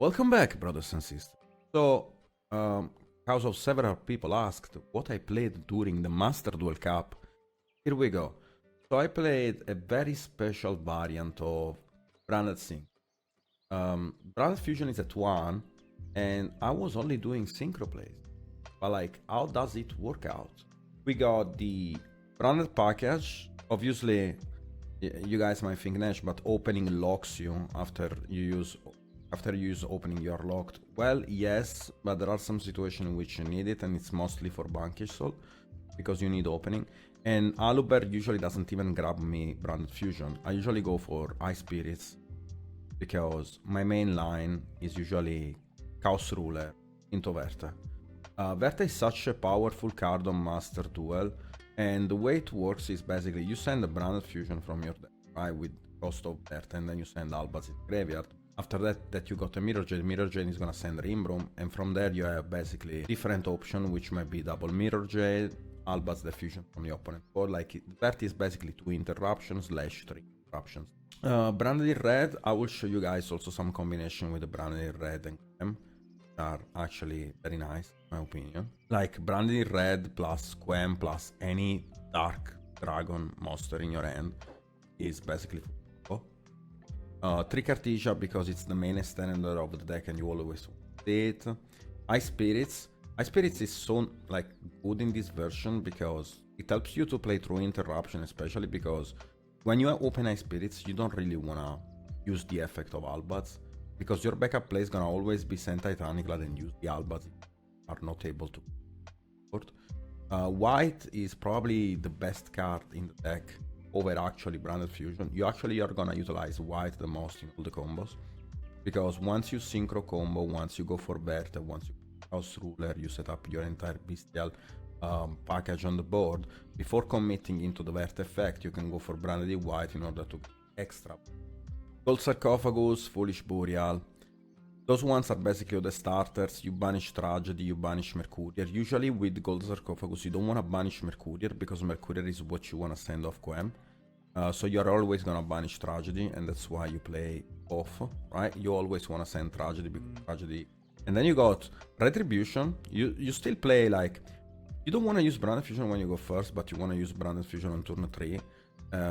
Welcome back, brothers and sisters. So, because of several people asked what I played during the Master Duel Cup, here we go. So I played a very special variant of Branded Sync. Branded Fusion is at 1, and I was only doing Synchro plays. But like, how does it work out? We got the Branded package. Obviously, you guys might think Nash, but opening locks you after you use opening, you're locked. Well, yes, but there are some situations in which you need it, and it's mostly for Bankish Soul because you need opening. And Aluber usually doesn't even grab me Branded Fusion. I usually go for Ice Spirits because my main line is usually Chaos Ruler into Verte. Verte is such a powerful card on Master Duel, and the way it works is basically you send a Branded Fusion from your deck, right, with cost of Verte, and then you send Albaz in the graveyard. After that you got a Mirror Jade is gonna send Rimbrum, and from there you have basically different option, which might be double Mirror Jade, Albaz the fusion from the opponent board. Like that is basically 2 interruptions / 3 interruptions. Branded in red, I will show you guys also some combination with the Branded in red and Quem are actually very nice, in my opinion. Like Branded in red plus Quem plus any dark dragon monster in your hand is basically 3 Cartesia because it's the main standard of the deck and you always want it. Ice Spirits is so like good in this version because it helps you to play through interruption, especially because when you open Ice Spirits you don't really wanna use the effect of Albaz because your backup play is gonna always be send Titanic and use the Albaz if you are not able to. White is probably the best card in the deck over actually Branded Fusion. You actually are gonna utilize white the most in all the combos because once you synchro combo, once you go for Verte, once you House Ruler, you set up your entire bestial package on the board. Before committing into the Verte effect, you can go for Branded white in order to extra. Gold Sarcophagus, Foolish Burial. Those ones are basically the starters. You banish Tragedy, you banish Mercurier. Usually with Gold Sarcophagus you don't want to banish Mercurier because Mercurier is what you want to send off Quem. So you're always gonna banish Tragedy, and that's why you play off, right? You always want to send Tragedy because Tragedy. And then you got Retribution. You still play like, you don't want to use Branded Fusion when you go first, but you want to use Branded Fusion on turn 3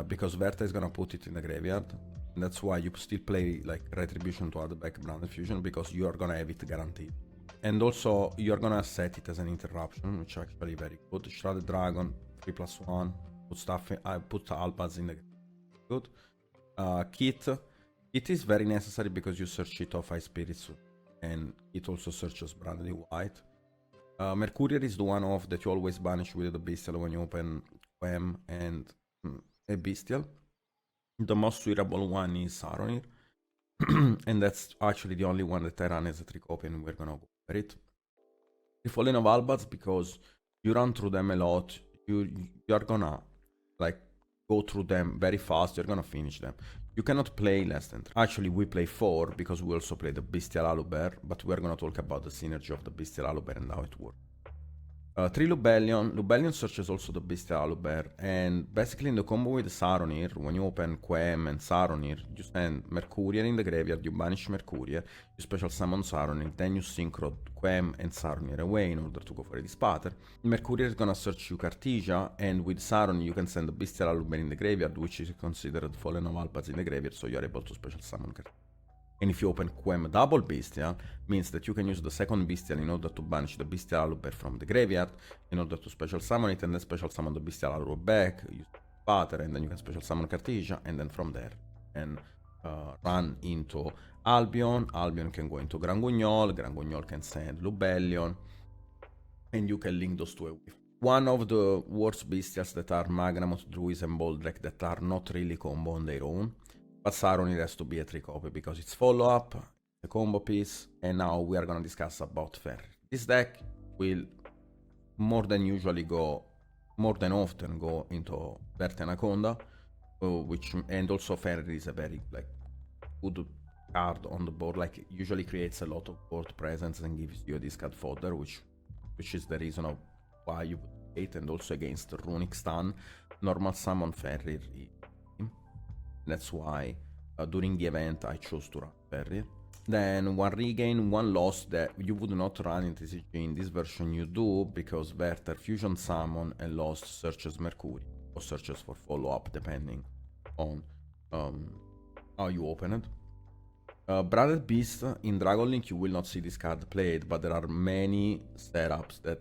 because Verta is gonna put it in the graveyard. And that's why you still play like Retribution to add back Branded Fusion because you are gonna have it guaranteed. And also you're gonna set it as an interruption, which is actually very good. Shrouded Dragon, 3+1, put stuff in, I put Albaz in the good. Kit is very necessary because you search it off Ice Spirits and it also searches Branded white. Mercurier is the one off that you always banish with the Bestial when you open Quem and a Bestial. The most suitable one is Saronir, and that's actually the only one that I run as a 3 copy, and we're gonna go for it. The Fallen of Albaz, because you run through them a lot, you're gonna like go through them very fast, you're gonna finish them. You cannot play less than 3. Actually, we play 4 because we also play the Bestial Aluber, but we're gonna talk about the synergy of the Bestial Aluber and how it works. 3 Lubellion. Lubellion searches also the Bestial Aluber, and basically in the combo with Saronir, when you open Quem and Saronir, you send Mercurier in the graveyard, you banish Mercurier, you special summon Saronir, then you synchro Quem and Saronir away in order to go for a Dispater. Mercurier is gonna search you Cartesia, and with Saronir you can send the Bestial Aluber in the graveyard, which is considered Fallen of Albaz in the graveyard, so you're able to special summon Cartesia. And if you open Quem double Bestial, means that you can use the second Bestial in order to banish the Bestial Aluber from the graveyard, in order to special summon it, and then special summon the Bestial Aluber back, use Pater, and then you can special summon Cartesia, and then from there, and run into Albion. Albion can go into Grangugnol can send Lubellion, and you can link those two away. One of the worst Bestials that are Magnamoth, Druis, and Boldrek that are not really combo on their own. But Saronir has to be a 3 copy because it's follow-up, a combo piece, and now we are gonna discuss about Ferry. This deck will more than often go into Verte Anaconda, and also Ferry is a very like good card on the board. Like usually creates a lot of board presence and gives you a discard fodder, which is the reason of why you would hate, and also against Runic Stun, normal summon Ferry. That's why during the event I chose to run Ferry. then 1 regain, 1 loss that you would not run in TCG. In this version you do, because Werther fusion summon and lost searches Mercury, or searches for follow-up depending on how you open it. Brother Beast, in Dragon Link you will not see this card played, but there are many setups that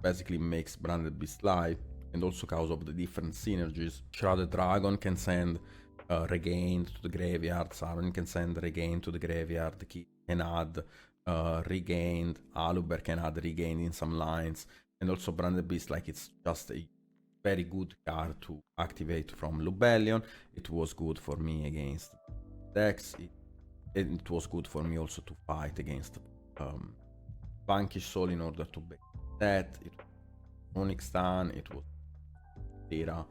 basically makes Branded Beast live, and also because of the different synergies. Shrouded Dragon can send Regained to the graveyard, Saron can send Regained to the graveyard, Kid can add Regained, Aluber can add Regained in some lines, and also Branded Beast, like, it's just a very good card to activate from Lubellion. It was good for me against decks, it was good for me also to fight against Vanquish Soul in order to break that. It was Onyx Tan, it was Tira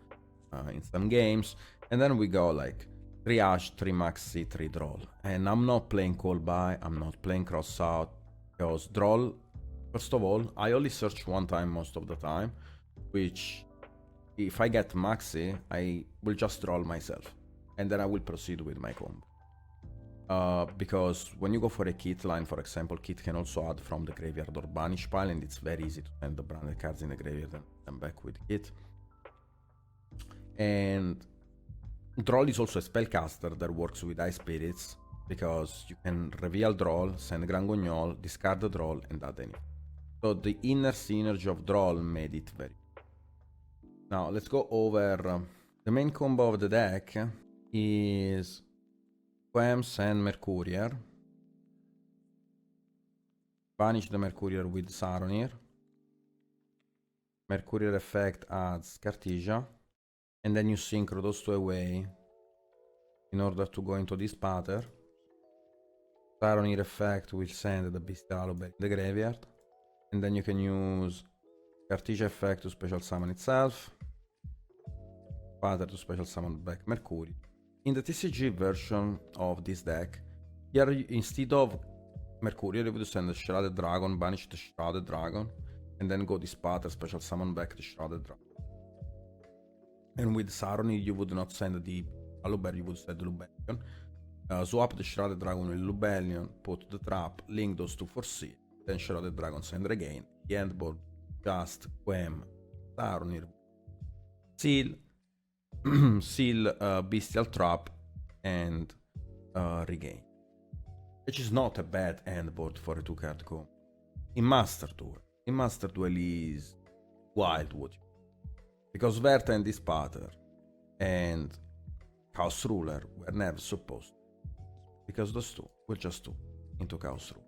in some games. And then we go like 3 Ash, 3 Maxi, 3 Droll. And I'm not playing Call By, I'm not playing Cross Out, because Droll, first of all, I only search one time most of the time, which if I get Maxi, I will just roll myself, and then I will proceed with my combo. Because when you go for a Kit line, for example, Kit can also add from the graveyard or banish pile, and it's very easy to send the branded cards in the graveyard and come back with Kit. And Droll is also a spellcaster that works with Ice Spirits, because you can reveal Droll, send Grand Guignol, discard the Droll, and add anything. So the inner synergy of Droll made it very good. Now let's go over the main combo of the deck is Quems and Mercurier. Banish the Mercurier with Saronir. Mercurier effect adds Cartesia. And then you synchro those two away in order to go into this pattern. Saronir effect will send the Bestialo back in the graveyard. And then you can use Cartesia effect to special summon itself. Pattern to special summon back Mercury. In the TCG version of this deck, here instead of Mercurial, you would send the Shrouded Dragon, banish the Shrouded Dragon, and then go this pattern, special summon back the Shrouded Dragon. And with Saronir, you would not send the Aluber, you would send the Lubellion. Swap the Shrouded Dragon with Lubellion, put the trap, link those two for C, then Shrouded Dragon send Regain. The end board, just Quem, Saronir, Seal, Seal Bestial Trap, and Regain. Which is not a bad end board for a 2-card combo. In Master Duel is Wildwood. Because Verta and this pattern and Chaos Ruler were never supposed to. Because those two were just two into Chaos Ruler.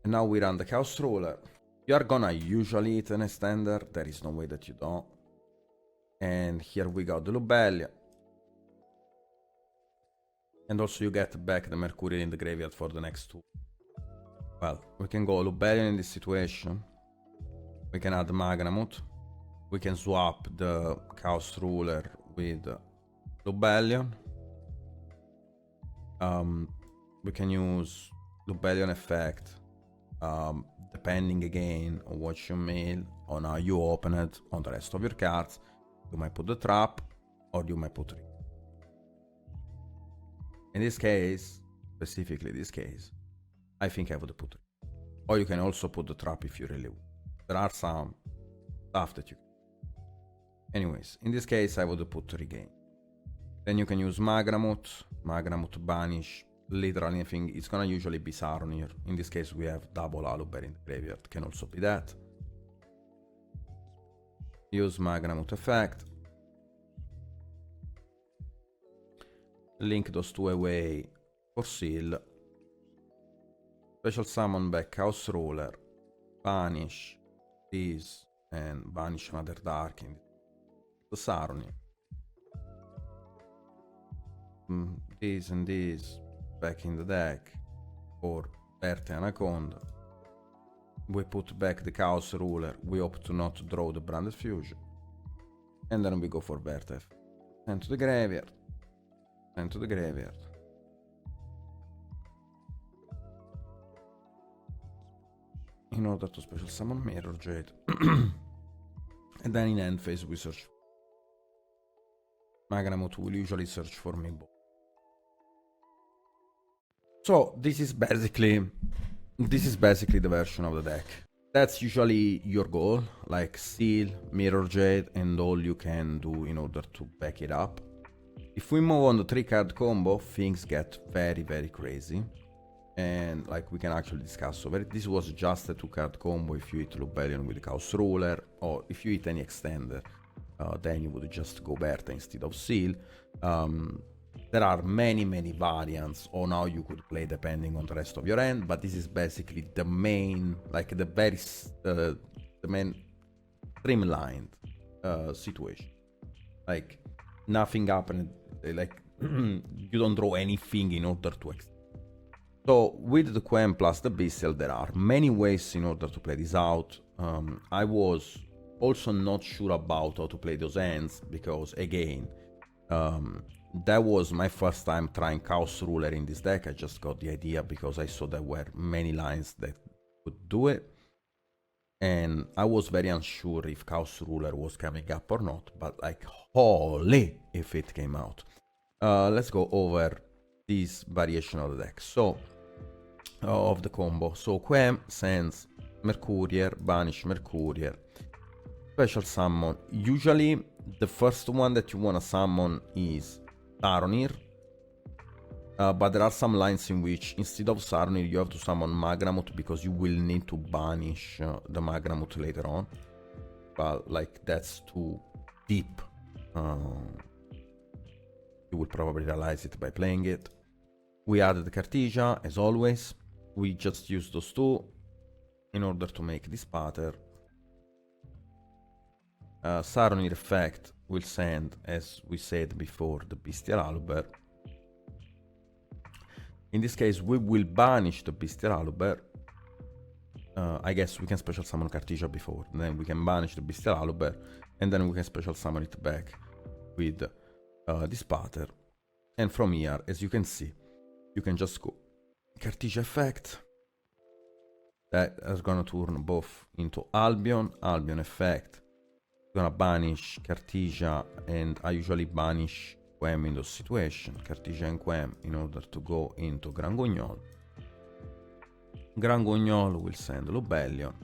And now we run the Chaos Ruler. You are gonna usually hit an extender, there is no way that you don't. And here we got the Lubellia. And also you get back the Mercurial in the graveyard for the next two. Well, we can go Lubellion in this situation. We can add Magnamuth. We can swap the Chaos Ruler with Lubellion. We can use Lubellion effect, depending again on what you mail, on how you open it, on the rest of your cards. You might put the trap, or you might put it. In this case, specifically this case, I think I would put it. Or you can also put the trap if you really want. There are some stuff that you can. Anyways, in this case I would put Regain. Then you can use Magnamuth, Magnamuth banish, literally anything. It's gonna usually be Saronir. In this case we have double Aluber in the graveyard, can also be that. Use Magnamuth effect. Link those two away for Seal. Special summon back Chaos Ruler. Banish this and banish another Darkin. The Saronir. This and this back in the deck for Berta Anaconda. We put back the Chaos Ruler. We opt to not draw the Branded Fusion. And then we go for Berta. Send to the graveyard. Send to the graveyard. In order to special summon Mirror Jade. And then in end phase we search. Magnamuth will usually search for me both. So this is basically the version of the deck. That's usually your goal, like Seal, Mirror Jade, and all you can do in order to back it up. If we move on the 3-card combo, things get very, very crazy. And like we can actually discuss. So this was just a 2-card combo if you hit Lubellion with Chaos Ruler, or if you hit any extender, then you would just go Berta instead of Seal. There are many variants on how you could play depending on the rest of your hand, but this is basically the main, like the main streamlined situation. Like nothing happened, like you don't draw anything in order to extend. So with the Quem plus the Bestial, there are many ways in order to play this out. I was also not sure about how to play those hands because, again, that was my first time trying Chaos Ruler in this deck. I just got the idea because I saw there were many lines that could do it. And I was very unsure if Chaos Ruler was coming up or not, but like, holy if it came out. Let's go over this variation of the deck. So, of the combo. So, Quem sends Mercurier, banish Mercurier, special summon. Usually, the first one that you want to summon is Saronir, but there are some lines in which instead of Saronir you have to summon Magramut because you will need to banish the Magramut later on, but like that's too deep. You will probably realize it by playing it. We added the Cartesia as always. We just use those two in order to make this pattern. Saronir effect will send, as we said before, the Bestial Aluber. In this case, we will banish the Bestial Aluber. I guess we can special summon Cartesia before, then we can banish the Bestial Aluber, and then we can special summon it back with this pattern. And from here, as you can see, you can just go Cartesia effect. That is gonna turn both into Albion effect. Gonna banish Cartesia, and I usually banish Quem in those situations. Cartesia and Quem in order to go into Gran Guignol. Gran Guignol will send Lubellion.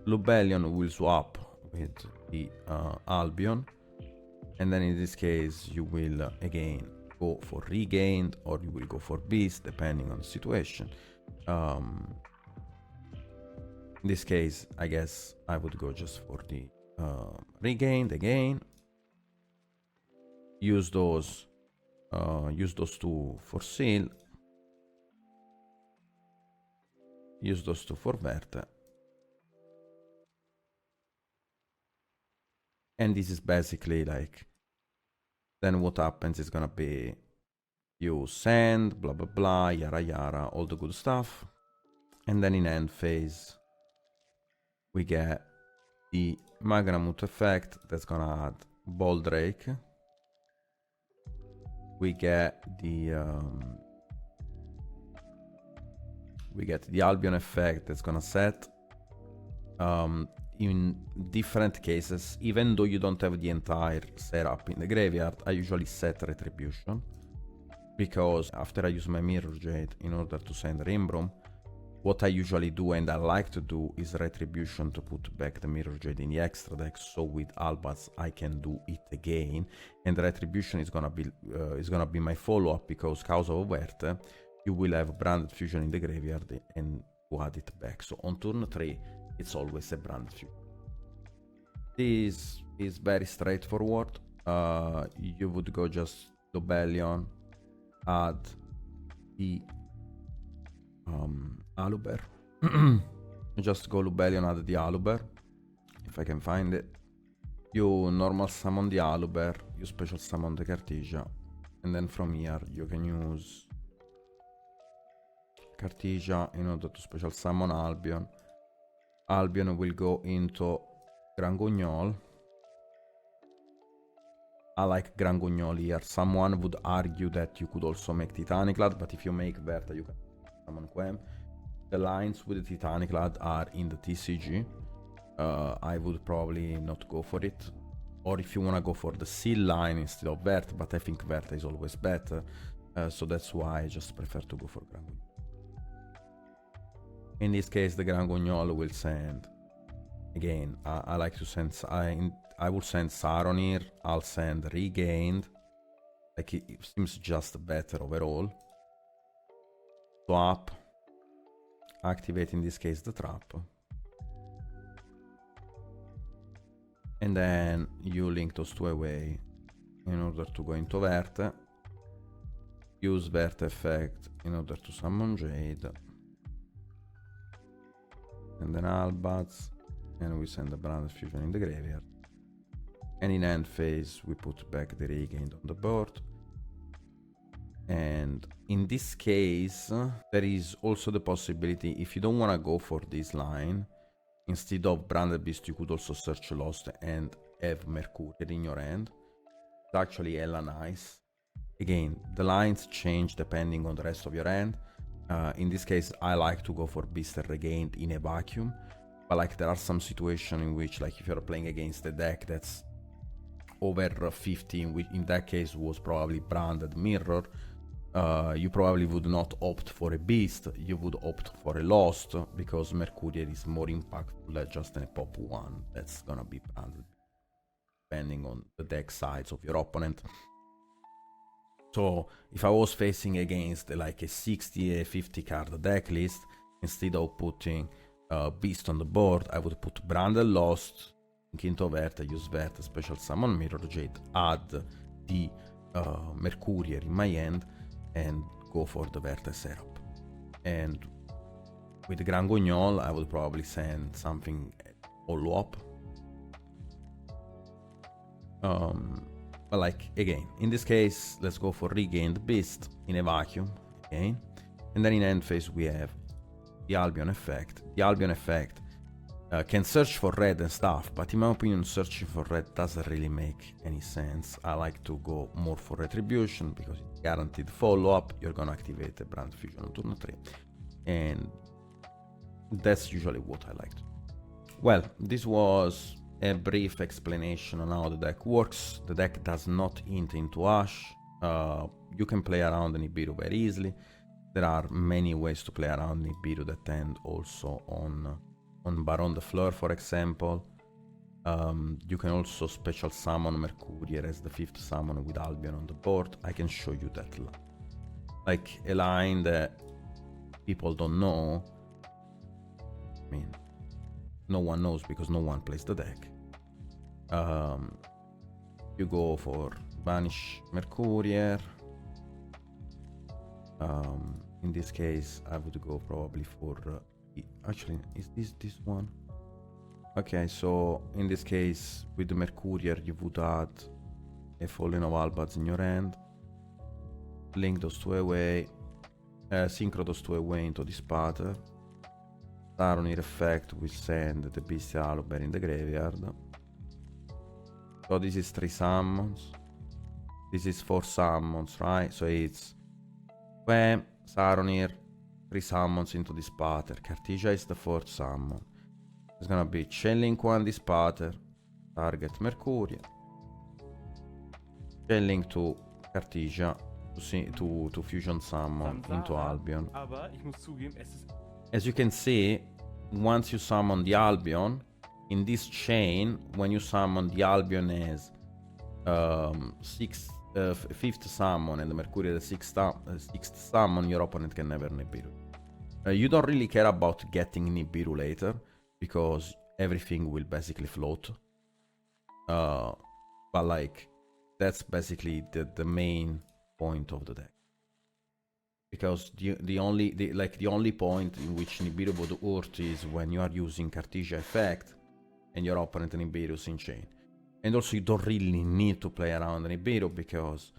Lubellion will swap with the Albion, and then in this case you will again go for Regained, or you will go for Beast depending on the situation. In this case, I guess I would go just for the Regained again. Use those two for Seal. Use those two for Verte. And this is basically like, then what happens is gonna be you send, blah blah blah, yara yara, all the good stuff. And then in end phase, we get the Magramut effect that's gonna add Boldrake. We get the Albion effect that's gonna set. In different cases, even though you don't have the entire setup in the graveyard, I usually set Retribution, because after I use my Mirror Jade in order to send Rimbrum, what I usually do, and I like to do, is Retribution to put back the Mirror Jade in the extra deck, so with Albaz I can do it again. And Retribution is gonna be my follow-up, because Chaos of Verte, you will have Branded Fusion in the graveyard and to add it back. So on turn 3, it's always a Branded Fusion. This is very straightforward. You would go just Lubellion, add the Aluber. Just go Lubellion, add the Aluber, if I can find it. You normal summon the Aluber, you special summon the Cartesia, and then from here you can use Cartesia in order to special summon Albion. Albion will go into Gran Guignol. I like Gran Guignol here. Someone would argue that you could also make Titaniclad, but if you make Verta, you can summon Quem. The lines with the Titaniclad are in the TCG. I would probably not go for it. Or if you want to go for the Seal line instead of Verta, but I think Verta is always better. So that's why I just prefer to go for Gran Guignol. In this case, the Grand Guignol will send. Again, I like to send. I will send Saronir. I'll send Regained. Like it seems just better overall. Swap. Activate in this case the trap. And then you link those two away in order to go into Verte. Use Verte effect in order to summon Jade. And then Albaz. And we send the Branded Fusion in the graveyard. And in end phase we put back the Regained on the board. And in this case, there is also the possibility, if you don't want to go for this line, instead of Branded Beast, you could also search Lost and have Mercurial in your hand. It's actually hella nice. Again, the lines change depending on the rest of your hand. In this case, I like to go for Beast and Regained in a vacuum. But like there are some situations in which, like if you're playing against a deck that's over 15, which in that case was probably Branded Mirror, you probably would not opt for a Beast, you would opt for a Lost, because Mercurial is more impactful than just a pop 1 that's gonna be branded, depending on the deck size of your opponent. So if I was facing against like a 60, 50 card deck list, instead of putting Beast on the board, I would put Branded Lost, into Verte, use Verte, special summon Mirror Jade, add the Mercurial in my hand, and go for the Verte setup. And with the Grand Guignol, I would probably send something follow up. But like, again, in this case, let's go for Regained Beast in a vacuum, again. And then in end phase we have the Albion effect. The Albion effect can search for red and stuff, but in my opinion, searching for red doesn't really make any sense. I like to go more for Retribution, because it's guaranteed follow-up. You're gonna activate the Brand Fusion on turn 3. And that's usually what I like to do. Well, this was a brief explanation on how the deck works. The deck does not hint into Ash. You can play around Nibiru very easily. There are many ways to play around Nibiru that end also on Baron de Fleur, for example. You can also special summon Mercurial as the 5th summon with Albion on the board. I can show you that line. Like a line that people don't know. I mean, no one knows because no one plays the deck. You go for Banish Mercurial. In this case, I would go probably for... actually, is this one? Okay, so in this case, with the Mercurial, you would add a Fallen of Albaz in your hand. Link those two away. Synchro those two away into this pattern. Saronir effect will send the Bestial Aluber in the graveyard. So this is 3 summons. This is 4 summons, right? So it's Wham, Saronir, 3 summons into this pattern. Cartesia is the 4th summon. It's gonna be Chainlink 1 this pattern. Target Mercurial. Chainlink to Cartesia to fusion summon into Albion. As you can see, once you summon the Albion, in this chain, when you summon the Albion as 5th summon and the Mercurial the 6th summon, your opponent can never Nibiru. You don't really care about getting Nibiru later, because everything will basically float. But like, that's basically the main point of the deck. Because the only point in which Nibiru would hurt is when you are using Cartesia effect and your opponent Nibiru is in chain. And also you don't really need to play around Nibiru, because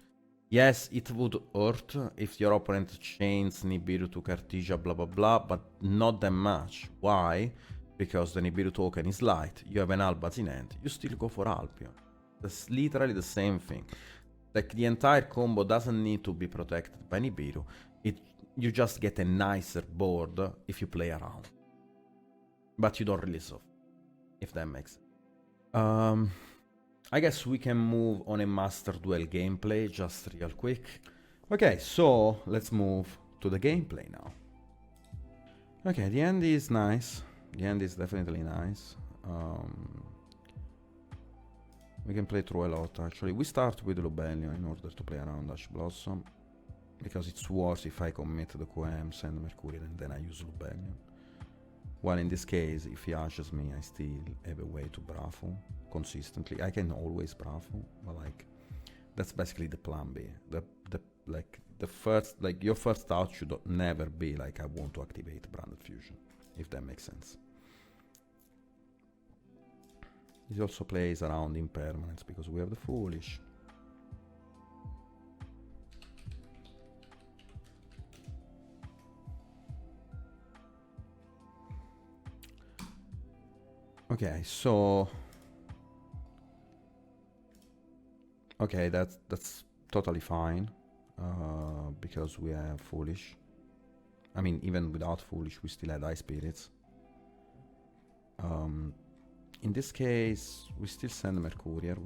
yes, it would hurt if your opponent chains Nibiru to Cartesia blah blah blah, but not that much. Why? Because the Nibiru token is light, you have an Albaz in hand, you still go for Albion. That's literally the same thing. Like, the entire combo doesn't need to be protected by Nibiru. You just get a nicer board if you play around. But you don't really suffer, if that makes sense. I guess we can move on a Master Duel gameplay just real quick. Okay, so let's move to the gameplay now. Okay, the end is nice. The end is definitely nice. We can play through a lot, actually. We start with Lubellion in order to play around Ash Blossom, because it's worse if I commit the QM, send Mercurial, and then I use Lubellion. While in this case, if he ashes me, I still have a way to Brafo consistently. I can always Brafo, but like, that's basically the plan B. Your first thought should never be like, I want to activate Branded Fusion, if that makes sense. He also plays around impermanence because we have the Foolish. Okay, so okay, that's totally fine because we have Foolish. I mean, even without Foolish, we still had Ice Spirits. In this case, we still send Mercurial.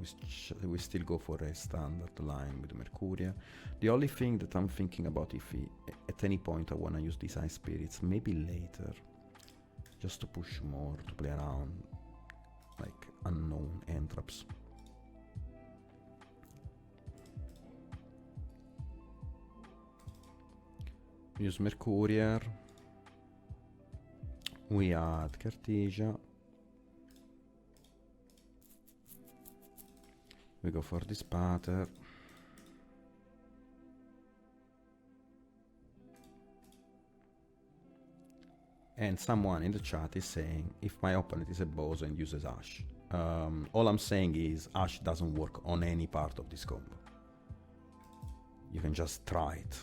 We still go for a standard line with Mercurial. The only thing that I'm thinking about, if at any point I want to use these Ice Spirits, maybe later, just to push more, to play around like unknown entraps. Use Mercurial. We add Cartesia. We go for this pattern. And someone in the chat is saying, if my opponent is a boss and uses Ash. All I'm saying is, Ash doesn't work on any part of this combo. You can just try it.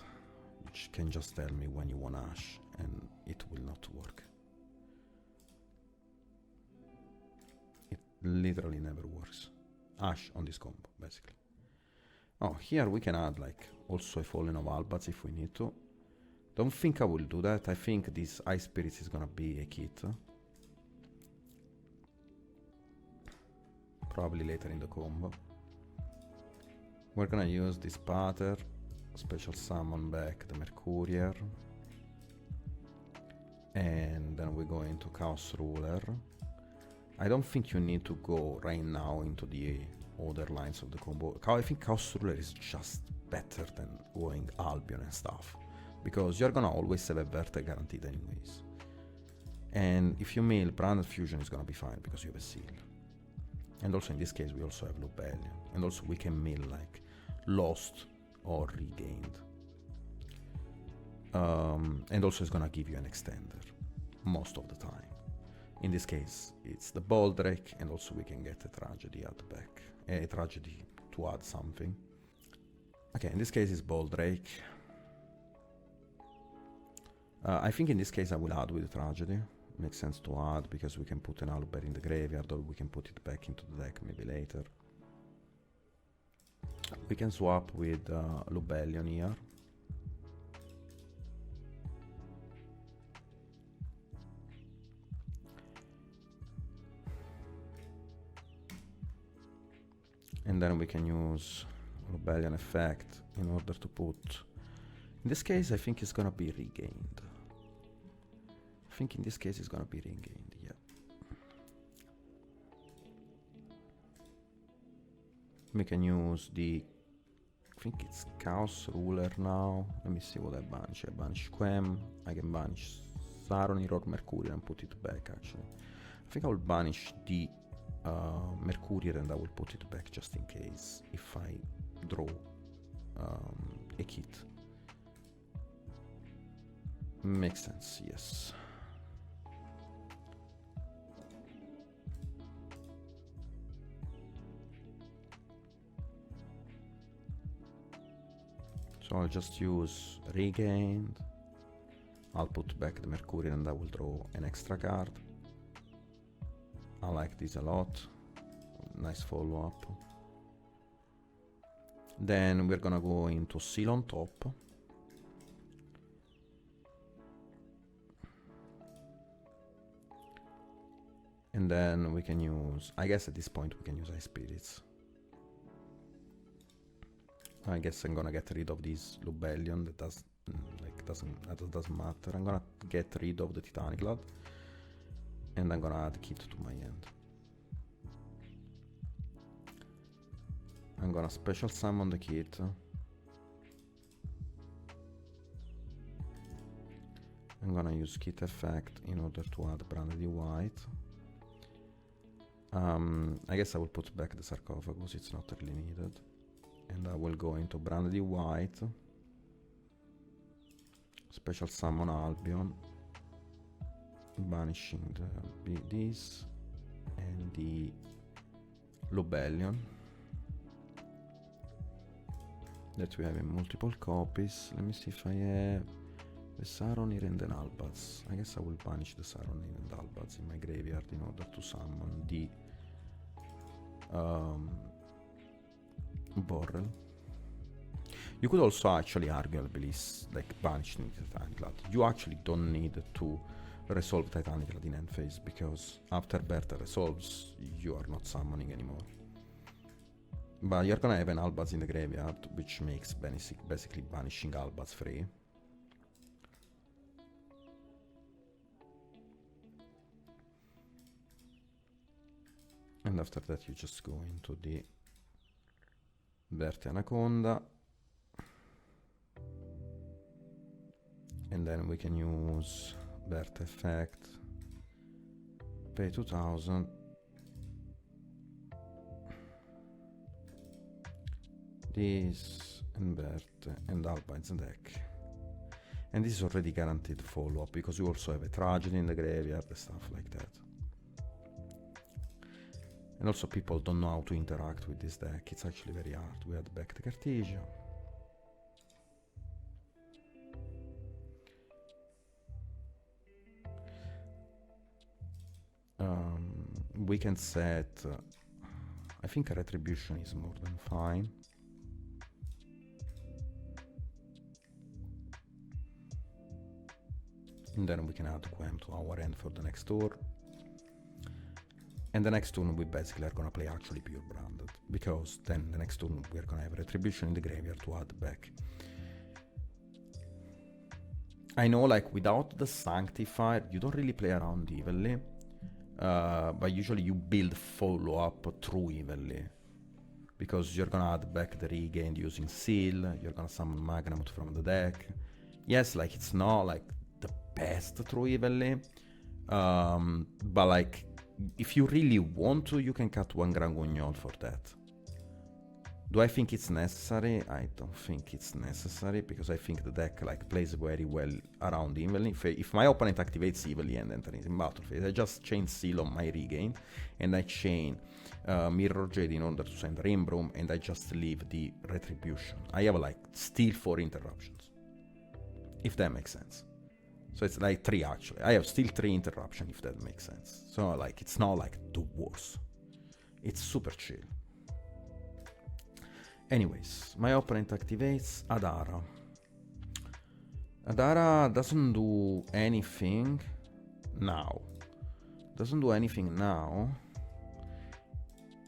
You can just tell me when you want Ash, and it will not work. It literally never works. Ash on this combo, basically. Oh, here we can add like also a Fallen of Albats if we need to. Don't think I will do that. I think this Ice Spirits is gonna be a kit. Probably later in the combo. We're gonna use this pattern, special summon back the Mercurial. And then we go into Chaos Ruler. I don't think you need to go right now into the other lines of the combo. I think Chaos Ruler is just better than going Albion and stuff, because you're gonna always have a Vertex guaranteed anyways. And if you mill, Branded Fusion is gonna be fine because you have a seal. And also in this case we also have Lubellion. And also we can mill like Lost or Regained. And also it's gonna give you an extender most of the time. In this case, it's the Boldrake, and also we can get a Tragedy at the back. A Tragedy to add something. Okay, in this case it's Boldrake. I think in this case I will add with the Tragedy. Makes sense to add, because we can put an Owlbear in the graveyard, or we can put it back into the deck maybe later. We can swap with Lubellion here. And then we can use Lubellion effect in order to put... In this case, I think it's gonna be Regained. I think in this case it's gonna be Regained, yeah. We can use the... I think it's Chaos Ruler now. Let me see what I banish. I banish Quem. I can banish Saronir or Mercurial and put it back, actually. I think I will banish the Mercurial and I will put it back just in case if I draw a kit. Makes sense, yes. So I'll just use Regained. I'll put back the Mercurial and I will draw an extra card. I like this a lot. Nice follow-up. Then we're gonna go into Seal on top. And then we can use... I guess at this point we can use Ice Spirits. I guess I'm gonna get rid of this Lubellion that does like doesn't matter. I'm gonna get rid of the Titanic Lad, and I'm gonna add Kit to my hand. I'm gonna special summon the Kit. I'm gonna use Kit effect in order to add Branded White. I guess I will put back the sarcophagus, it's not really needed. And I will go into Branded White. Special summon Albion. Banishing this and the Lobellion that we have in multiple copies. Let me see if I have the Saronir and the Nalbats. I guess I will banish the Saronir and Nalbats in my graveyard in order to summon the Borrel. You could also actually arguably like banish the Titanic Lad. You actually don't need to resolve Titanic Lad in end phase, because after Bertha resolves, you are not summoning anymore. But you're gonna have an Albaz in the graveyard, which makes basically banishing Albaz free. And after that you just go into the Bertha Anaconda. And then we can use Bertha effect, pay 2000, this and Bertha and Alba in the deck. And this is already guaranteed follow-up, because you also have a Tragedy in the graveyard and stuff like that. And also people don't know how to interact with this deck, it's actually very hard. We add back the Cartesia. We can set, I think a Retribution is more than fine. And then we can add Quem to our end for the next turn. And the next turn we basically are gonna play actually pure Branded, because then the next turn we are gonna have Retribution in the graveyard to add back. I know, like, without the Sanctifier you don't really play around evenly. But usually you build follow-up through evenly, because you're gonna add back the regain using Seal, you're gonna summon Magnamut from the deck. Yes, like, it's not like the best through evenly, but like, if you really want to, you can cut one Grand Guignol for that. Do I think it's necessary? I don't think it's necessary, because I think the deck like plays very well around evenly. If my opponent activates evenly and enters in battle phase, I just chain Seal on my regain, and I chain Mirror Jade in order to send Rainbroom, and I just leave the Retribution. I have like still 4 interruptions, if that makes sense. So it's like 3 actually. I have still 3 interruptions, if that makes sense. So like, it's not like the worst. It's super chill. Anyways, my opponent activates Adara. Adara doesn't do anything now. Doesn't do anything now.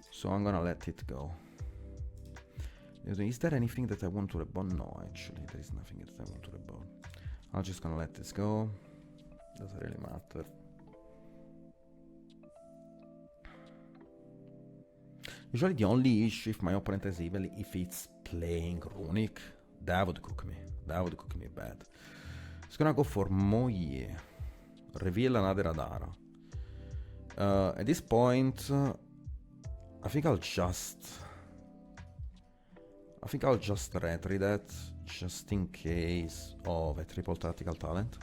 So I'm gonna let it go. Is there anything that I want to reborn? No, actually, there is nothing that I want to reborn. I'm just gonna let this go. Doesn't really matter. Usually the only issue if my opponent has evil, if it's playing Runic, that would cook me. That would cook me bad. It's gonna go for Moye. Reveal another Adara. At this point, I think I'll just retry that, just in case of a triple tactical talent.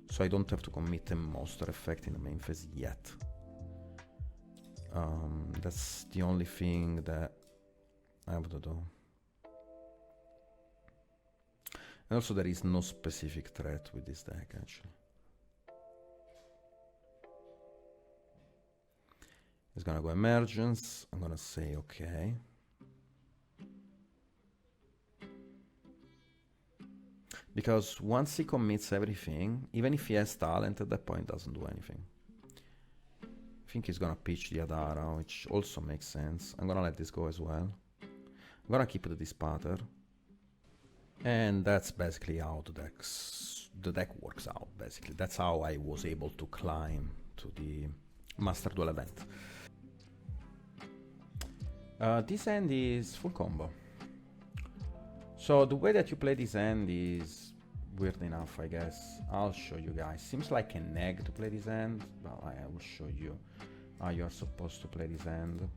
So I don't have to commit a monster effect in the main phase yet. That's the only thing that I have to do. And also there is no specific threat with this deck actually. It's gonna go Emergence. I'm gonna say okay. Because once he commits everything, even if he has talent at that point, doesn't do anything. I think he's gonna pitch the Adara, which also makes sense. I'm gonna let this go as well. I'm gonna keep the Dispater. And that's basically how the deck works out, basically. That's how I was able to climb to the Master Duel event. This hand is full combo. So the way that you play this hand is weird enough, I guess. I'll show you guys. Seems like an egg to play this hand, but I will show you how you're supposed to play this hand.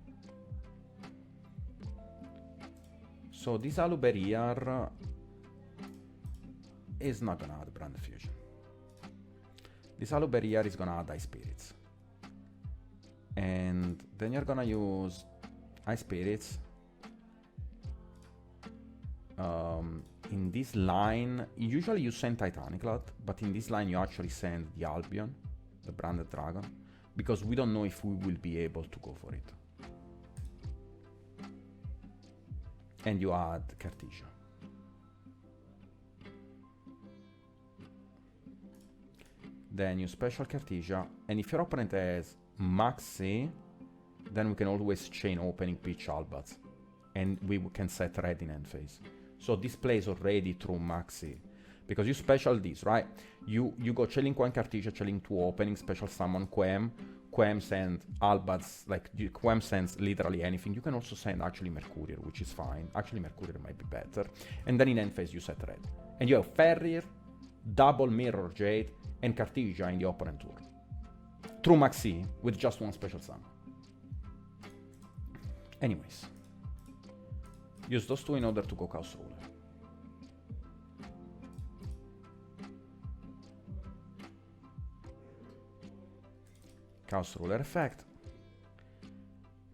So this Aluberrier is not gonna add Brand Fusion. This Aluberrier is gonna add Ice Spirits. And then you're gonna use Ice Spirits. In this line, usually you send Titanic Lot, but in this line you actually send the Albion, the Branded Dragon, because we don't know if we will be able to go for it. And you add Cartesia. Then you special Cartesia, and if your opponent has Maxi, then we can always chain opening pitch Albats, and we can set red in end phase. So this plays already through Maxi, because you special this, right? You go Chilling 1 Cartesia, Chilling 2 opening, special summon Quem. Quem sends Albats, like Quem sends literally anything. You can also send actually Mercurial, which is fine. Actually Mercurial might be better. And then in end phase you set red. And you have Ferrier, double Mirror Jade, and Cartesia in the opponent turn. Through Maxi, with just one special summon. Anyways. Use those two in order to go Chaos Ruler. Chaos Ruler effect.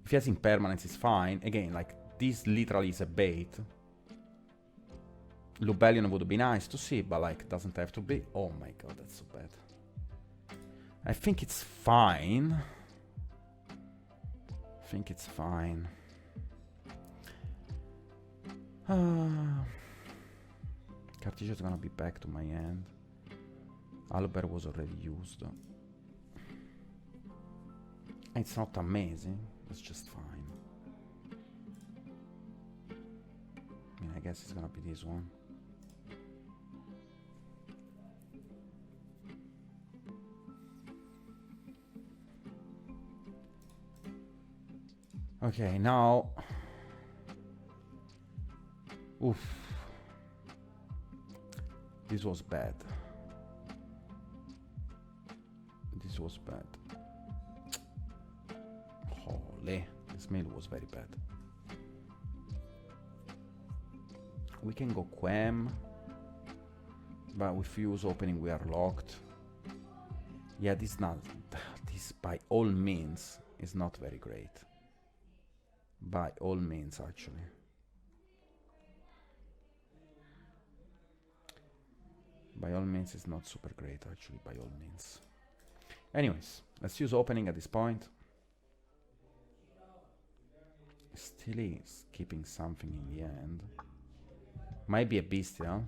If he has impermanence, it's fine. Again, like, this literally is a bait. Lubellion would be nice to see, but, like, doesn't have to be. Oh my god, that's so bad. I think it's fine. I think it's fine. Cartesia is gonna be back to my hand. Albert was already used. It's not amazing, it's just fine. I mean, I guess it's gonna be this one. Okay, now... Oof. This was bad. This was bad. Holy. This mail was very bad. We can go Quem. But with Fuse opening we are locked. Yeah, this not... This by all means is not very great. By all means, actually. By all means, it's not super great, actually, by all means. Anyways, let's use opening at this point. Still is keeping something in the end. Might be a Bestial.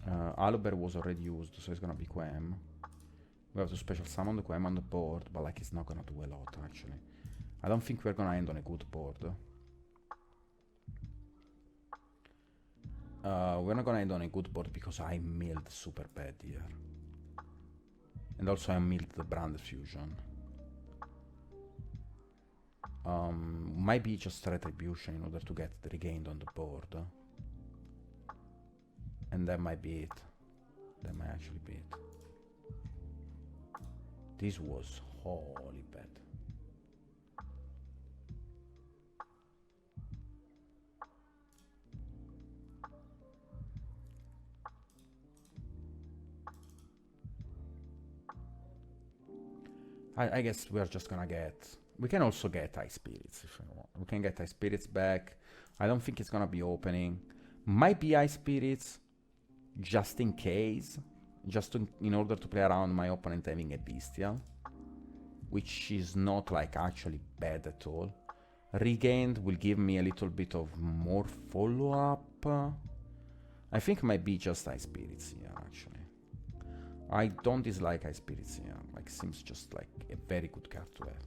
Aluber was already used, so it's gonna be Quem. We have to special summon the Quem on the board, but like it's not gonna do a lot, actually. I don't think we're gonna end on a good board. We're not gonna end on a good board because I milled super bad here. And also I milled the Brand Fusion. Might be just Retribution in order to get regained on the board. And that might be it. That might actually be it. This was holy bad. I guess we're just gonna get... We can also get Ice Spirits if we want. We can get Ice Spirits back. I don't think it's gonna be opening. Might be Ice Spirits, just in case. Just in order to play around my opponent having a Bestial. Which is not like actually bad at all. Regained will give me a little bit of more follow-up. I think it might be just Ice Spirits here, actually. I don't dislike Ice Spirits here. Like, seems just like a very good card to have.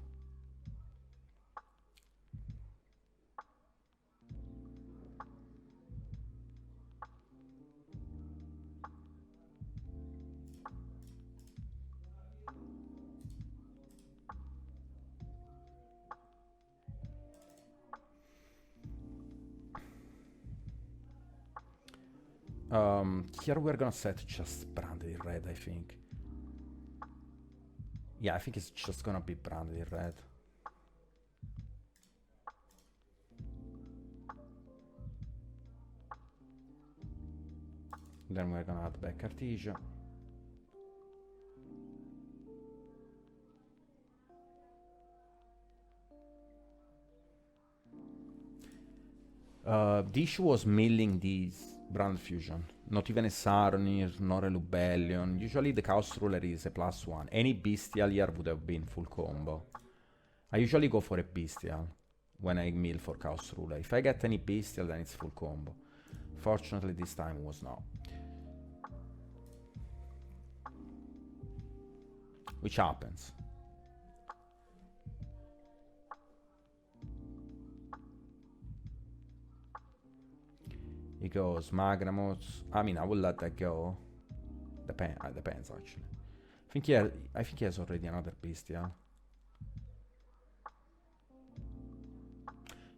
Here we're gonna set just branded in red, I think. Yeah, I think it's just gonna be branded in red. Then we're gonna add back Cartesia. The issue was milling these brand fusion. Not even a Saronir, nor a Lubellion. Usually the Chaos Ruler is a +1. Any Bestial here would have been full combo. I usually go for a Bestial when I mill for Chaos Ruler. If I get any Bestial, then it's full combo. Fortunately, this time was not. Which happens. He goes Magramoth. I mean, I will let that go. Depends actually. I think he has already another Bestial.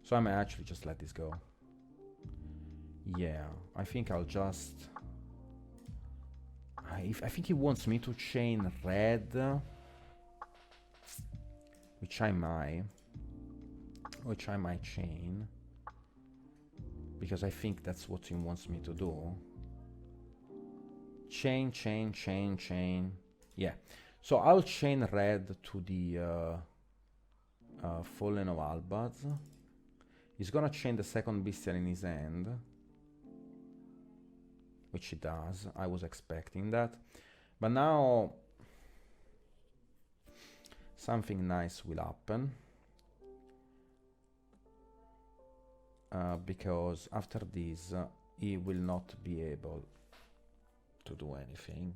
So I may actually just let this go. Yeah, I think I'll just... I think he wants me to chain red. Which I might chain. Because I think that's what he wants me to do. Chain. Yeah. So I'll chain red to the Fallen of Albaz. He's gonna chain the second Bestial in his hand. Which he does. I was expecting that. But now... something nice will happen. Because after this, he will not be able to do anything.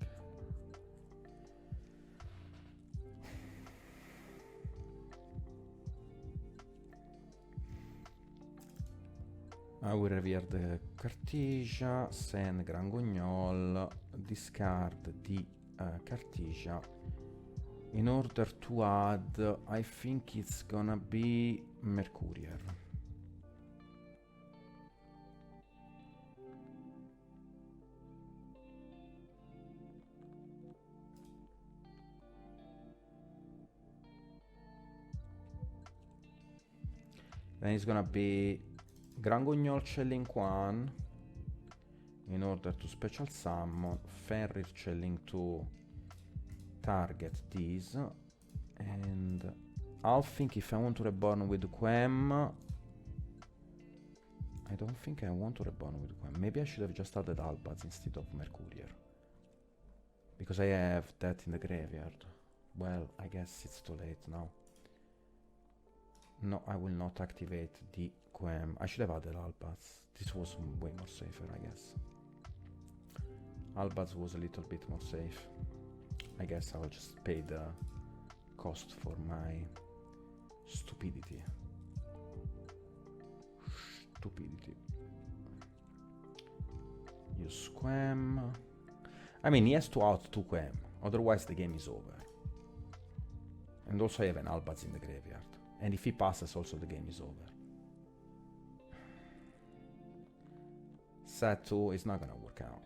I will revere the Cartesia, send Gran Guignol, discard the Cartesia. In order to add, I think it's gonna be Mercurier. Then it's gonna be Gran Guignol Chelling 1 in order to special summon, Fenrir Chelling 2 target these, and I'll think if I want to reborn with Quem. I don't think I want to reborn with Quem. Maybe I should have just added Albaz instead of Mercurier. Because I have that in the graveyard. Well, I guess it's too late now. No, I will not activate the Quem. I should have added Albaz. This was way more safer, I guess. Albaz was a little bit more safe. I guess I'll just pay the cost for my stupidity. Use Quem. I mean, he has to out 2 Quem, otherwise the game is over. And also I have an Albaz in the graveyard. And if he passes, also the game is over. Set 2 is not gonna work out.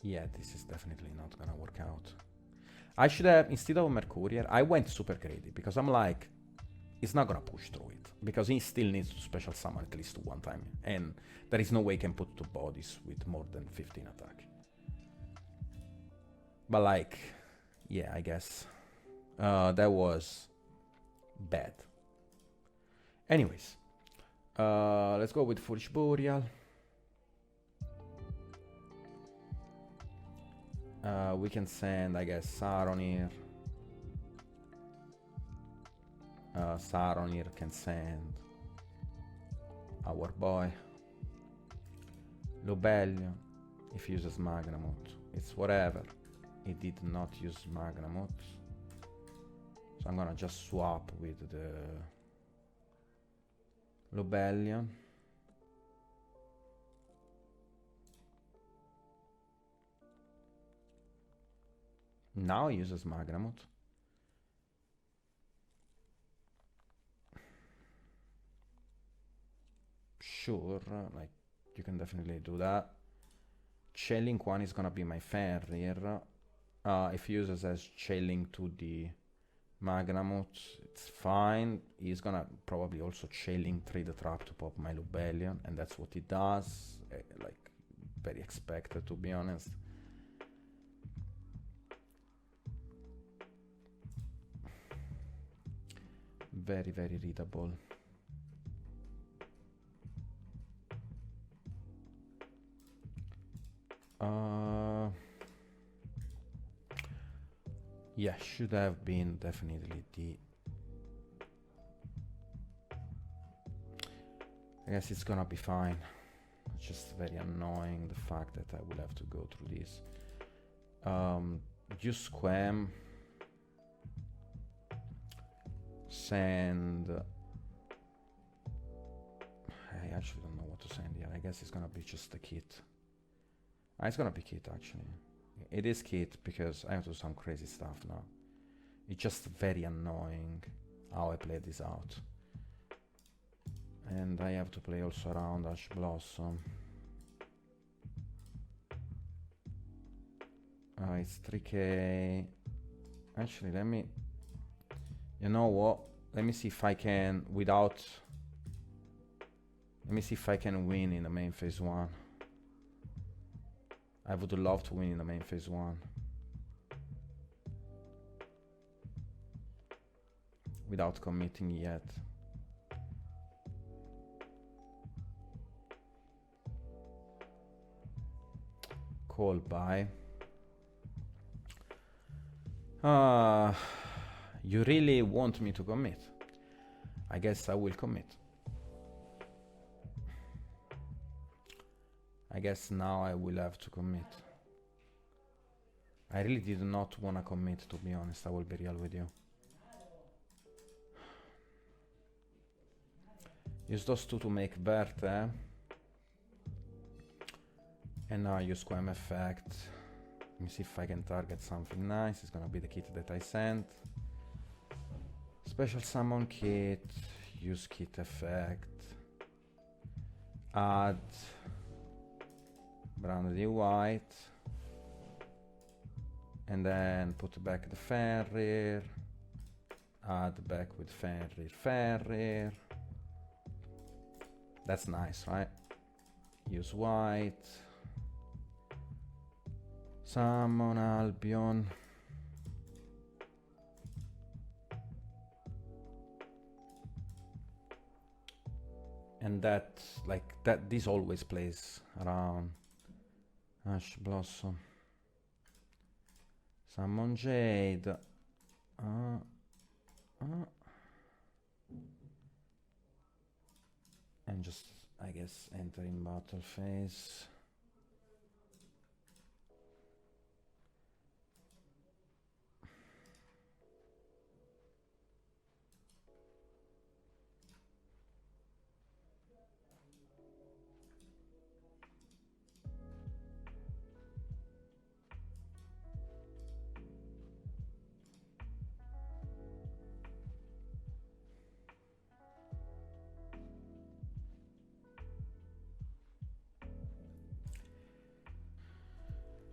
Yeah, this is definitely not gonna work out. I should have, instead of Mercurier, I went super greedy, because I'm like, it's not gonna push through it, because he still needs to special summon at least 1 time, and there is no way he can put 2 bodies with more than 15 attack. But like, yeah, I guess that was bad. Anyways, let's go with Foolish Burial. We can send, I guess, Saronir. Saronir can send our boy Lobellion. If he uses Magnamoth, it's whatever. He did not use Magnamoth, so I'm gonna just swap with the Lobellion. Now he uses Magnamoth. sure, like, you can definitely do that. Chain-link 1 is gonna be my Fenrir. If he uses as chain-link to the Magnamut, it's fine. He's gonna probably also chain-link 3 the trap to pop my Lubellion, and that's what he does. Like, very expected, to be honest. Very, very readable. Yeah, should have been definitely the... I guess it's gonna be fine. It's just very annoying the fact that I will have to go through this. You squam. Send... I actually don't know what to send here. I guess it's gonna be just a kit. It's gonna be kit, actually. It is kit because I have to do some crazy stuff now. It's just very annoying how I play this out. And I have to play also around Ash Blossom. It's 3k. Actually, let me... You know what? Let me see if I can, without... Let me see if I can win in the main phase 1. I would love to win in the main phase 1. Without committing yet. Call by. You really want me to commit? I guess I will commit. I guess now I will have to commit. I really did not want to commit, to be honest. I will be real with you. Use those two to make Bertha. And now use Squam effect. Let me see if I can target something nice. It's gonna be the kit that I sent. Special summon kit. Use kit effect. Add Brandy White. And then put back the Fenrir. Add back with Fenrir. That's nice, right? Use white. Summon Albion. And that, like, that, this always plays around Ash Blossom. Summon Jade. And just, I guess, enter in battle phase.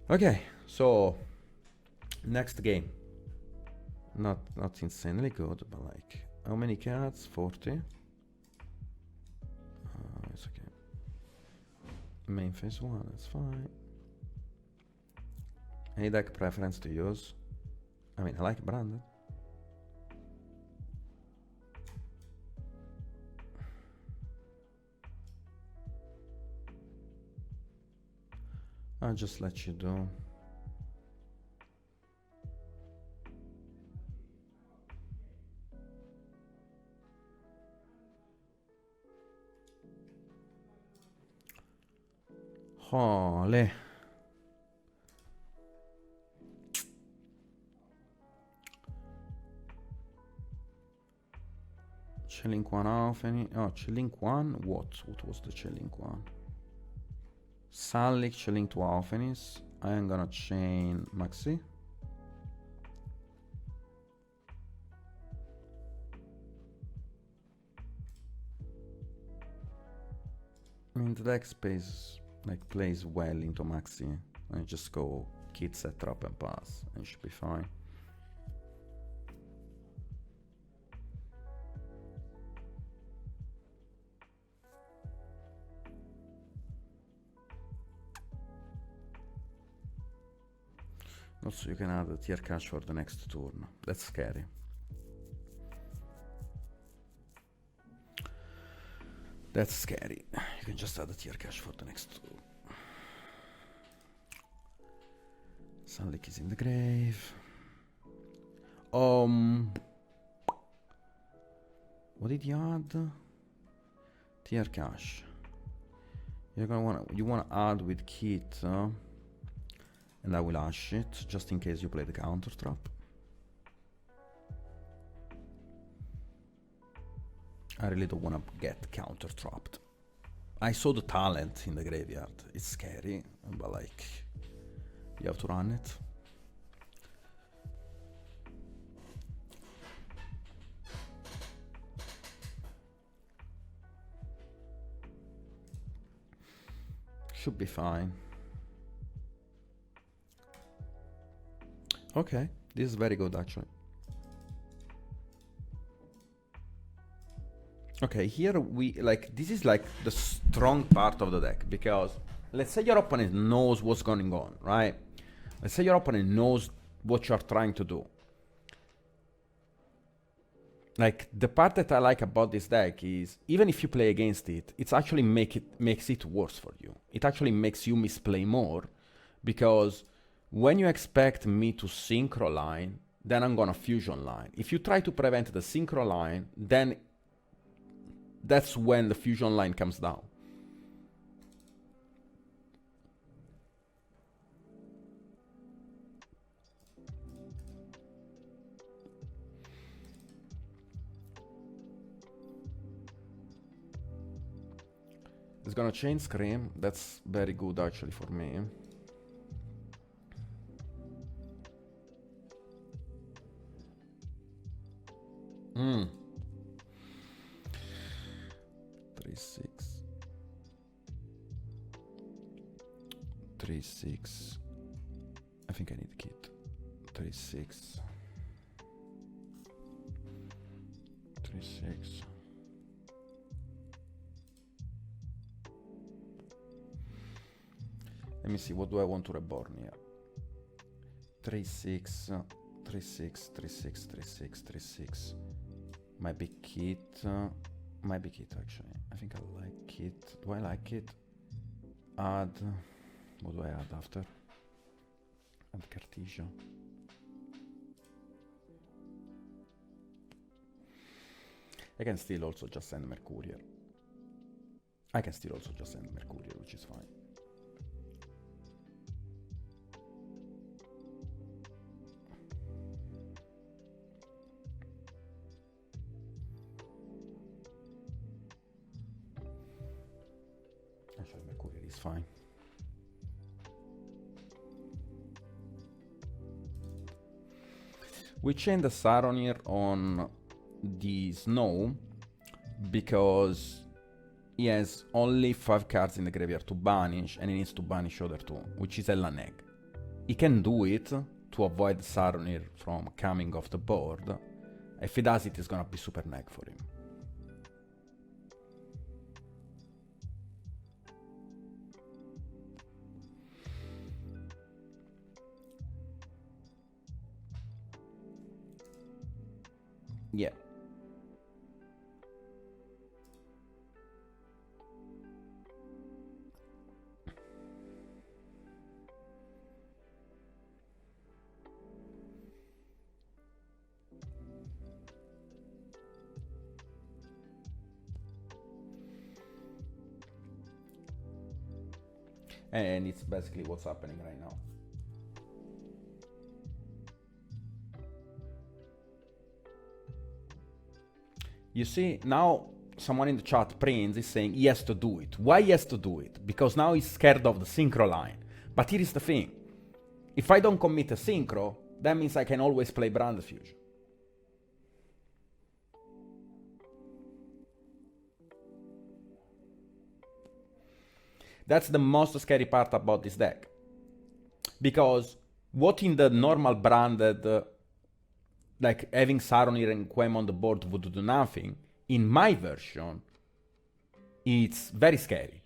Okay, so next game. Not insanely good, but like, how many cards? 40. It's okay. Main phase 1, that's fine. Any deck preference to use? I mean, I like Branded. I'll just let you do. Holy. Chilling one off any... Oh, chilling one? What was the chilling one? Salik chilling 2 Alphenis. I am gonna chain Maxi. the deck plays well into Maxi. And just go kit, set, trap, and pass, and it should be fine. Also, you can add a tier cache for the next turn. That's scary. That's scary. You can just add a tier cache for the next turn. Sunlick is in the grave. What did you add? Tier cache. You wanna add with kit, and I will hash it just in case you play the counter trap. I really don't wanna get counter trapped. I saw the talent in the graveyard. It's scary, but like, you have to run it. Should be fine. Okay, this is very good actually. Okay, here we this is like the strong part of the deck, because let's say your opponent knows what's going on, right? Let's say your opponent knows what you're trying to do. Like, the part that I like about this deck is, even if you play against it, it's actually makes it worse for you. It actually makes you misplay more, because when you expect me to synchro line, then I'm gonna fusion line. If you try to prevent the synchro line, then that's when the fusion line comes down. It's gonna chain scream. That's very good actually for me. Hmm. 3-6. 3-6. I think I need kit. 3-6. 3-6. Let me see, what do I want to reborn here? 3-6, 3-6, 3-6, 3-6, 3-6. Might be kit. Might be kit actually. I think I like it. Do I like it? Add. What do I add after? Add Cartesia. I can still also just send Mercurial. I can still also just send Mercurial, which is fine. Actually, Mercurial is fine. We chain the Saronir on the Snow because he has only 5 cards in the graveyard to banish, and he needs to banish other 2, which is Ella Neg. He can do it to avoid Saronir from coming off the board. If he does it, it's gonna be super neg for him. Yeah. And it's basically what's happening right now. You see, now someone in the chat, Prince, is saying he has to do it. Why he has to do it? Because now he's scared of the synchro line. But here is the thing. If I don't commit a synchro, that means I can always play Brand Fusion. That's the most scary part about this deck. Because what in the normal branded, like having Saronir and Quem on the board would do nothing, in my version, it's very scary.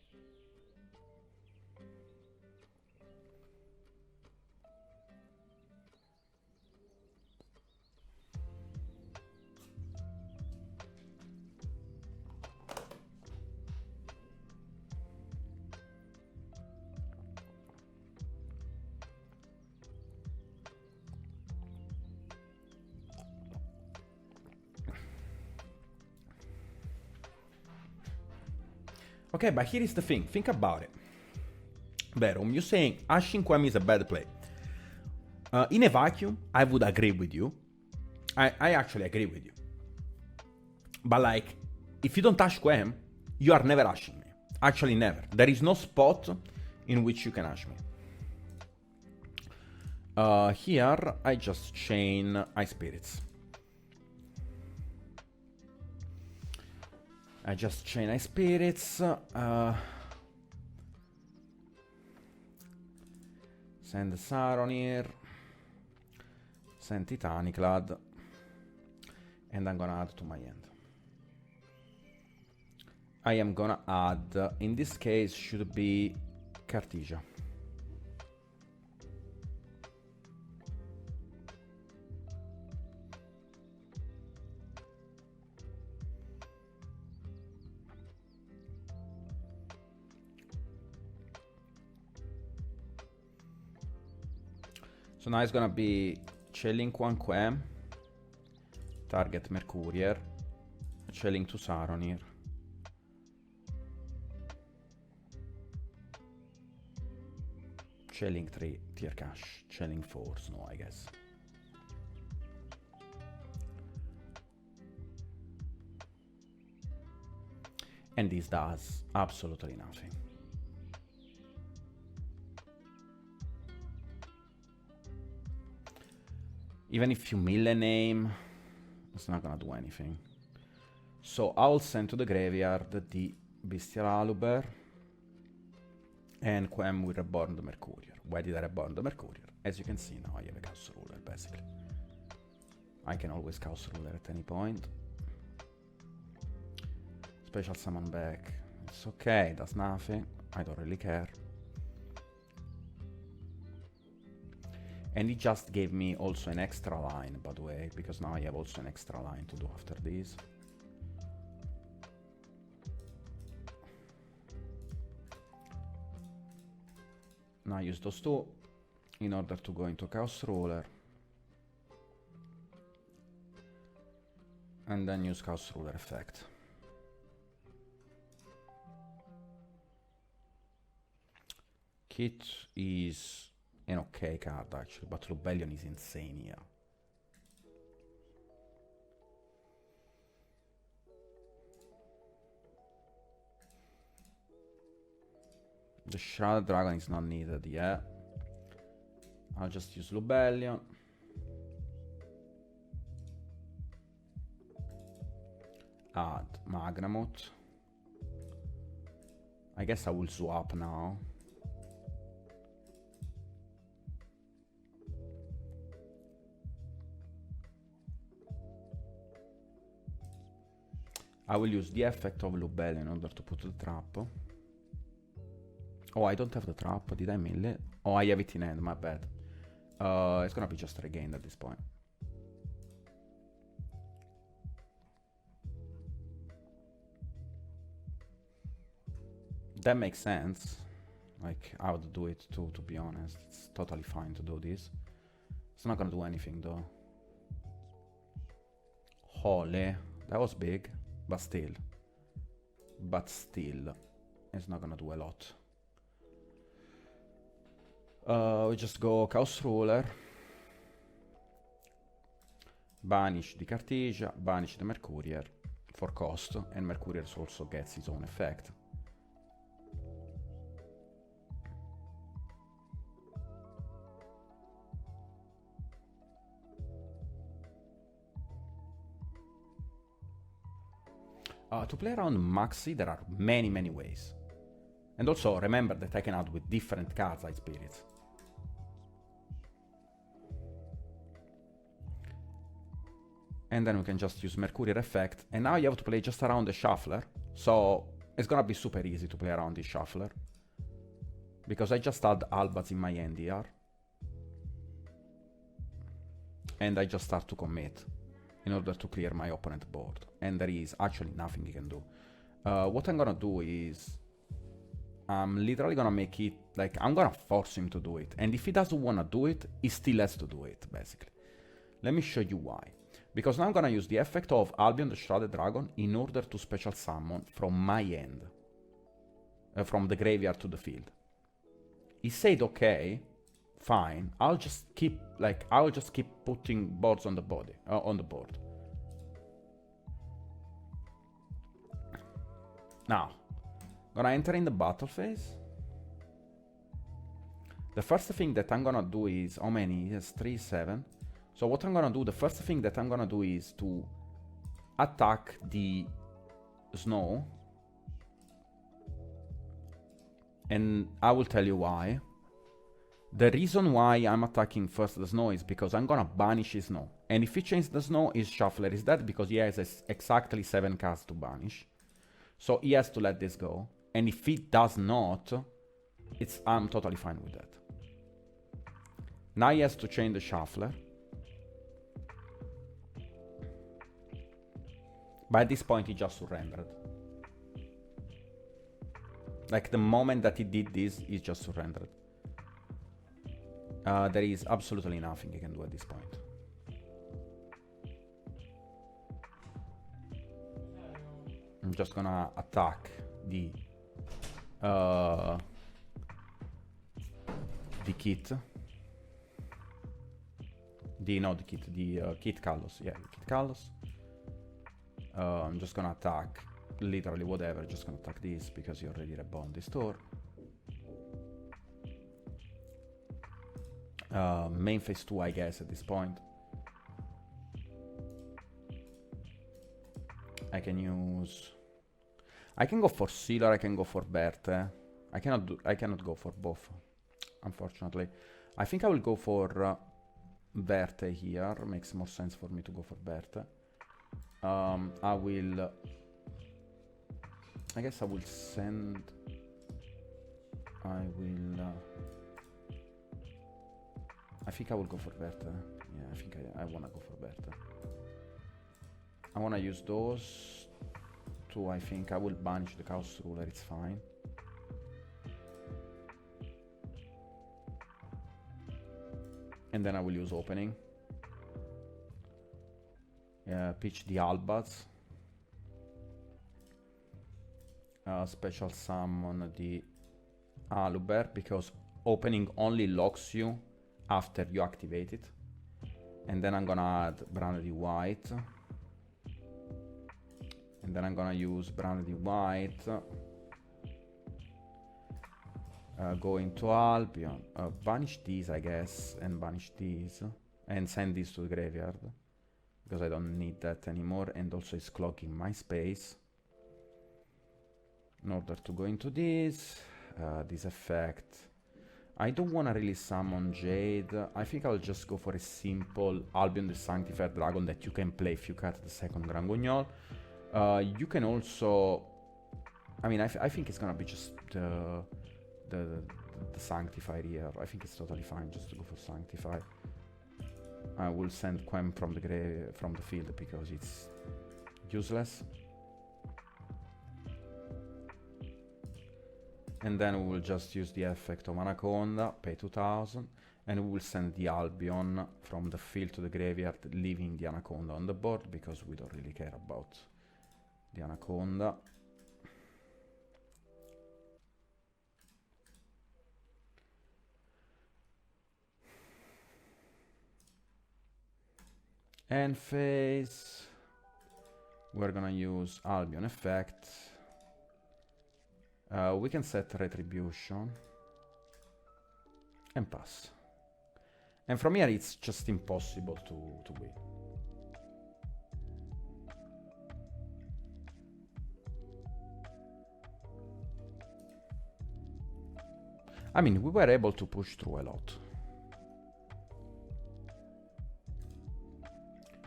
Okay, but here is the thing. Think about it. Verum, you're saying Ashin Quem is a bad play. In a vacuum, I would agree with you. I actually agree with you. But like, if you don't Ash Quem, you are never Ashing me. Actually, never. There is no spot in which you can Ash me. Here, I just chain Ice Spirits. I just chain Ice Spirits. Send Saronir. Send Titaniclad. And I'm gonna add to my end. I am gonna add, in this case, should be Cartesia. So now it's gonna be Chilling Quan Quem, target Mercurier, Chilling to Saronir. Chilling 3 tier cash, Chilling 4 Snow, I guess. And this does absolutely nothing. Even if you mill a name, it's not gonna do anything. So I'll send to the graveyard the Bestial Aluber and Quem will reborn the Mercurier. Why did I reborn the Mercurier? As you can see now I have a Chaos Ruler basically. I can always Chaos Ruler at any point. Special summon back. It's okay, does nothing. I don't really care. And it just gave me also an extra line, by the way, because now I have also an extra line to do after this. Now I use those two in order to go into Chaos Ruler. And then use Chaos Ruler effect. Kit is an okay card actually, but Lubellion is insane here. The Shrouded Dragon is not needed yet. I'll just use Lubellion. Add Magnamoth. I guess I will swap now. I will use the effect of Lubellion in order to put the trap. Oh, I don't have the trap. Did I mill it? Oh, I have it in hand. My bad. It's gonna be just regained at this point. That makes sense. Like, I would do it too, to be honest. It's totally fine to do this. It's not gonna do anything, though. Holy. That was big. But still. It's not gonna do a lot. We just go Chaos Ruler. Banish the Cartesia. Banish the Mercurier. For cost. And Mercurier also gets his own effect. To play around Maxi, there are many ways. And also remember that I can add with different cards like spirits. And then we can just use Mercurial effect. And now you have to play just around the shuffler. So it's gonna be super easy to play around this shuffler. Because I just had Albaz in my hand here. And I just start to commit in order to clear my opponent board. And there is actually nothing you can do. What I'm gonna do is I'm literally gonna make it, like, I'm gonna force him to do it. And if he doesn't wanna do it, he still has to do it, basically. Let me show you why. Because now I'm gonna use the effect of Albion the Shrouded Dragon in order to special summon from my end. From the graveyard to the field. He said, okay, fine, I'll just keep putting boards on the board. Now, gonna enter in the battle phase. The first thing that I'm gonna do is, how many? He has 3, 7. So what I'm gonna do, the first thing that I'm gonna do is to attack the snow. And I will tell you why. The reason why I'm attacking first the snow is because I'm gonna banish his snow. And if he changes the snow, his shuffler is dead because he has exactly 7 cards to banish. So he has to let this go. And if he does not, I'm totally fine with that. Now he has to change the shuffler. But at this point he just surrendered. Like the moment that he did this, he just surrendered. There is absolutely nothing he can do at this point. I'm just gonna attack the kit. The Kit Kalos. Yeah, Kit Kalos. I'm just gonna attack literally whatever, just gonna attack this because he already reborn this turn. Main phase 2, I guess, at this point. I can go for Sealer, I can go for Berte. I cannot go for both, unfortunately. I think I will go for Berte here. Makes more sense for me to go for Berte. I guess I will send... I think I will go for Bertha. Yeah, I think I wanna go for Bertha. I wanna use those two. I think I will banish the Chaos Ruler, it's fine. And then I will use opening. Pitch the Albaz. Special summon the Aluber, because opening only locks you after you activate it. And then I'm gonna add Branded White. And then I'm gonna use Branded White. Go into Albion. Banish these, I guess, and banish these. And send these to the graveyard. Because I don't need that anymore. And also it's clogging my space. In order to go into this effect. I don't want to really summon Jade. I think I'll just go for a simple Albion the Sanctified Dragon that you can play if you cut the second Grand Guignol. You can also... I mean, I think it's gonna be just the Sanctified here. I think it's totally fine just to go for Sanctify. I will send Quem from the field because it's useless. And then we will just use the effect of Anaconda, pay 2000, and we will send the Albion from the field to the graveyard, leaving the Anaconda on the board, because we don't really care about the Anaconda. End phase, we're gonna use Albion effect. We can set Retribution and pass. And from here it's just impossible to win. I mean, we were able to push through a lot.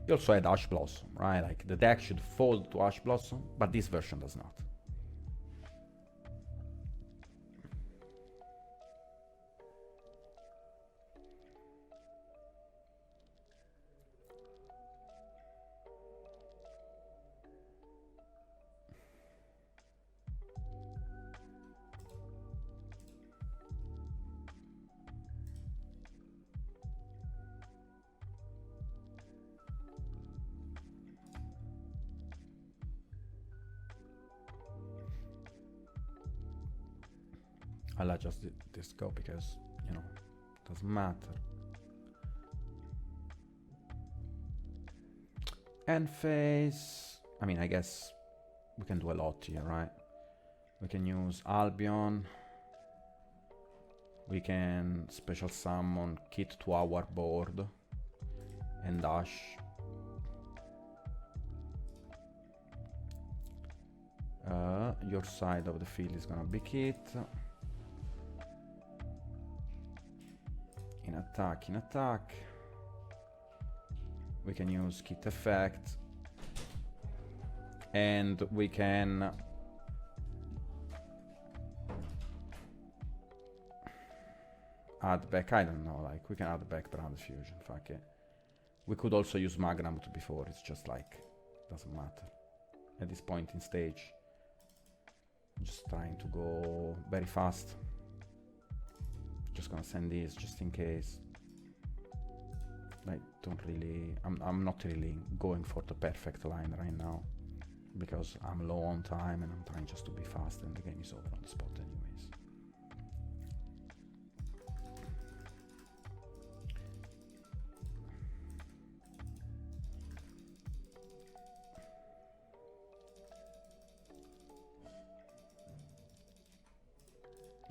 You also had Ash Blossom, right? Like, the deck should fold to Ash Blossom, but this version does not. I'll adjust this go because, you know, it doesn't matter. End phase. I mean, I guess we can do a lot here, right? We can use Albion. We can special summon Kit to our board and dash. Your side of the field is gonna be Kit. In attack. We can use Kit effect. And we can add back, I don't know, like, we can add back Brand Fusion, fuck it. We could also use Magnamut before, it's just like, doesn't matter. At this point in stage, I'm just trying to go very fast. Just gonna send this just in case. I don't really, I'm not really going for the perfect line right now because I'm low on time and I'm trying just to be fast and the game is over on the spot anyways.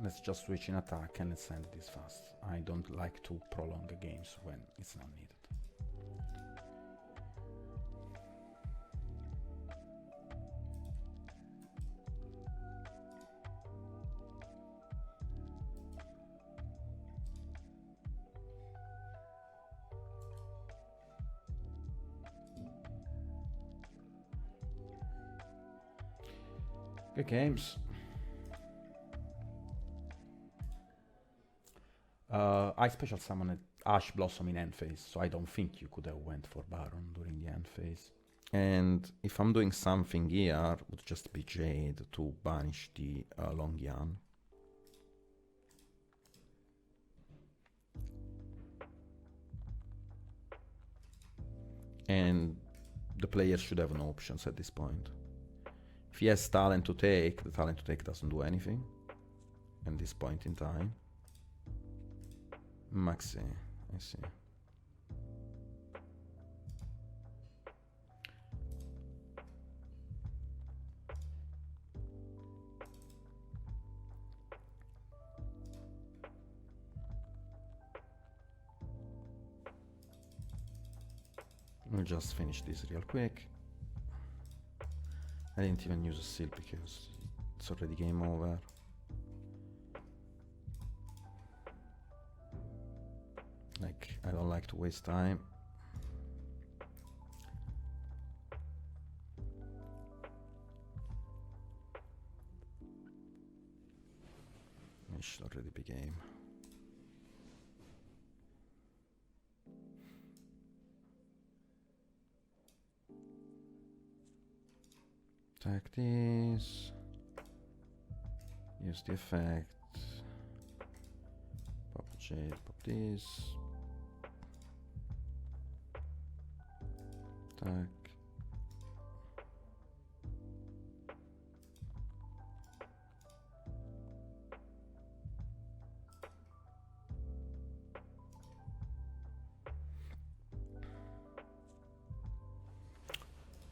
Let's just switch in attack and let's end this fast. I don't like to prolong the games when it's not needed. Good games. I special summoned Ash Blossom in end phase, so I don't think you could have went for Baron during the end phase. And if I'm doing something here, it would just be Jade to banish the Longyan. And the player should have no options at this point. If he has talent to take, the talent to take doesn't do anything at this point in time. Maxi, I see. We'll just finish this real quick. I didn't even use a seal because it's already game over. Like, I don't like to waste time. It should already be game. Attack this. Use the effect. Pop Jade, pop this. Attack.